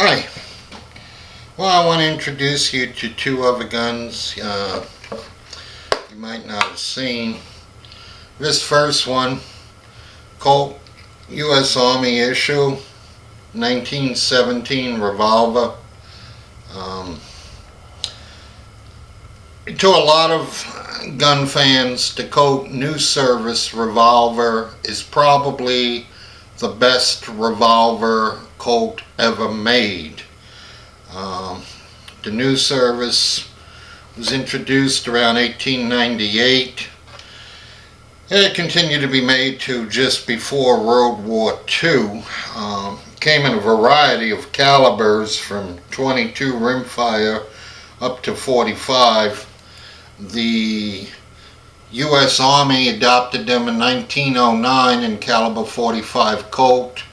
Hi. Well, I want to introduce you to two other guns you might not have seen. This first one, Colt US Army issue, 1917 revolver. To a lot of gun fans, the Colt New Service revolver is probably the best revolver Colt ever made. The New Service was introduced around 1898. It continued to be made to just before World War II. Came in a variety of calibers from 22 rimfire up to 45. The US Army adopted them in 1909 in caliber 45 Colt.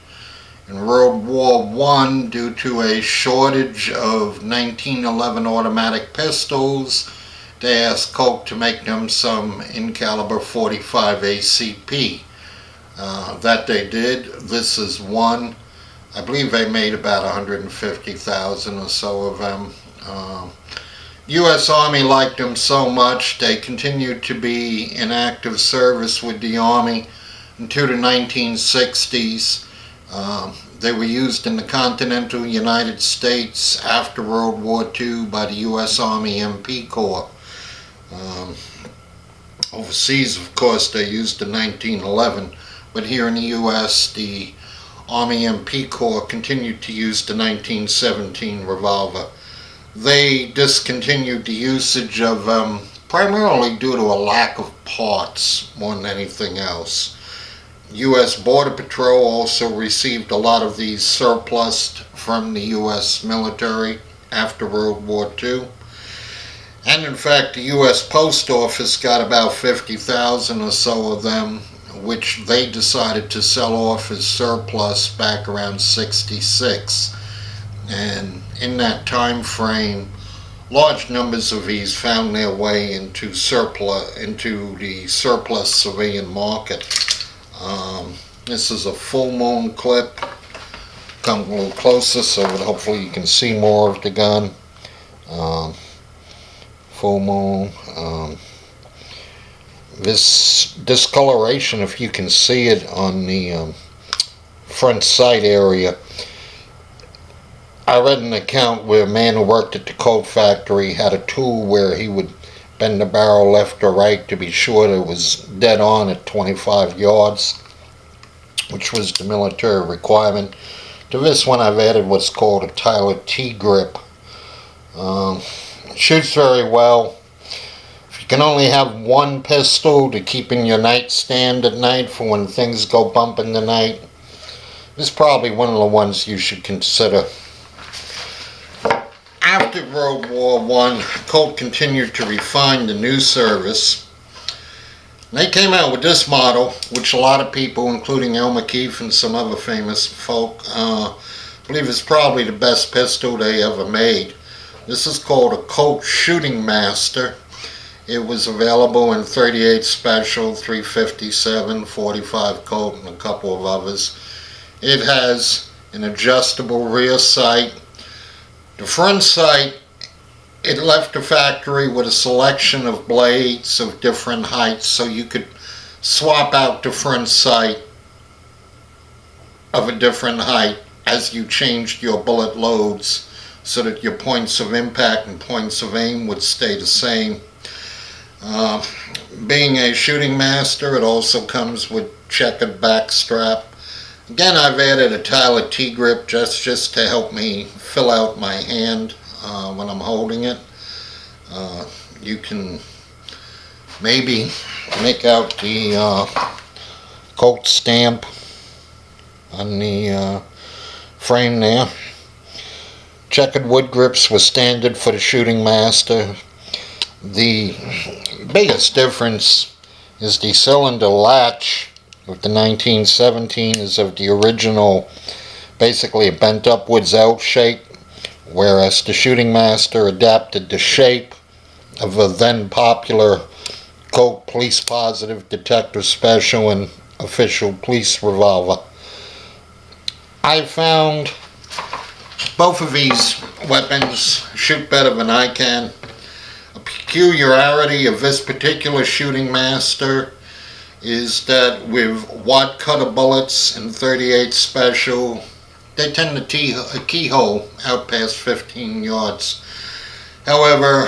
In World War I, due to a shortage of 1911 automatic pistols, they asked Colt to make them some in caliber 45 ACP. That they did. This is one. I believe they made about 150,000 or so of them. U.S. Army liked them so much they continued to be in active service with the Army until the 1960s. They were used in the continental United States after World War II by the U.S. Army MP Corps. Overseas, of course, they used in 1911, but here in the U.S., the Army MP Corps continued to use the 1917 revolver. They discontinued the usage of them primarily due to a lack of parts more than anything else. U.S. Border Patrol also received a lot of these surplus from the U.S. military after World War II. And in fact, the U.S. Post Office got about 50,000 or so of them, which they decided to sell off as surplus back around '66. And in that time frame, large numbers of these found their way into the surplus civilian market. This is a full moon clip. Come a little closer so that hopefully you can see more of the gun. Full moon. This discoloration, if you can see it on the front sight area. I read an account where a man who worked at the Colt factory had a tool where he would bend the barrel left or right to be sure that it was dead on at 25 yards, which was the military requirement. To this one I've added what's called a Tyler T-grip. It shoots very well. If you can only have one pistol to keep in your nightstand at night for when things go bump in the night, this is probably one of the ones you should consider. After World War I, Colt continued to refine the New Service. They came out with this model, which a lot of people, including Elmer Keefe and some other famous folk, believe is probably the best pistol they ever made. This is called a Colt Shooting Master. It was available in .38 Special, .357, .45 Colt, and a couple of others. It has an adjustable rear sight. The front sight, it left the factory with a selection of blades of different heights, so you could swap out the front sight of a different height as you changed your bullet loads so that your points of impact and points of aim would stay the same. Being a shooting master, it also comes with checkered back strap. Again, I've added a Tyler T-grip just to help me fill out my hand when I'm holding it. You can maybe make out the Colt stamp on the frame there. Checkered wood grips were standard for the shooting master. The biggest difference is the cylinder latch with the 1917 is of the original, basically a bent upwards L shape, whereas the shooting master adapted the shape of a then popular Colt Police Positive Detective Special and official police revolver. I found Both of these weapons shoot better than I can. A peculiarity of this particular shooting master is that with wad cutter bullets and .38 special, they tend to keyhole out past 15 yards. However,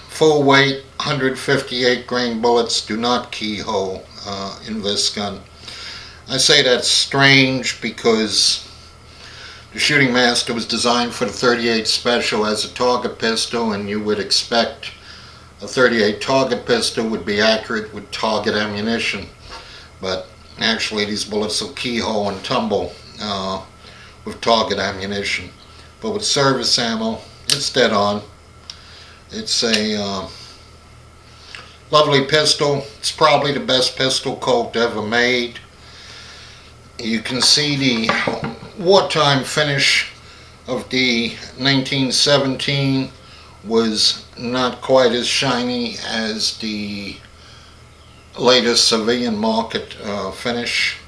full weight 158 grain bullets do not keyhole in this gun. I say that's strange because the shooting master was designed for the .38 special as a target pistol, and you would expect a .38 target pistol would be accurate with target ammunition. But actually these bullets will keyhole and tumble with target ammunition. But with service ammo, it's dead on. It's a lovely pistol. It's probably the best pistol Colt ever made. You can see the wartime finish of the 1917 was not quite as shiny as the latest civilian market finish.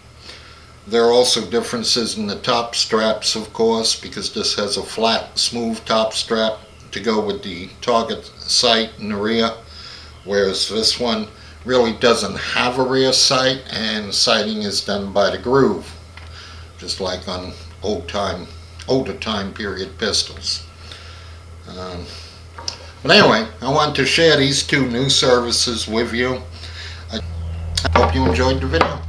There are also differences in the top straps, of course, because this has a flat, smooth top strap to go with the target sight in the rear, whereas this one really doesn't have a rear sight, and sighting is done by the groove, just like on older time period pistols. But anyway, I want to share these two new services with you. I hope you enjoyed the video.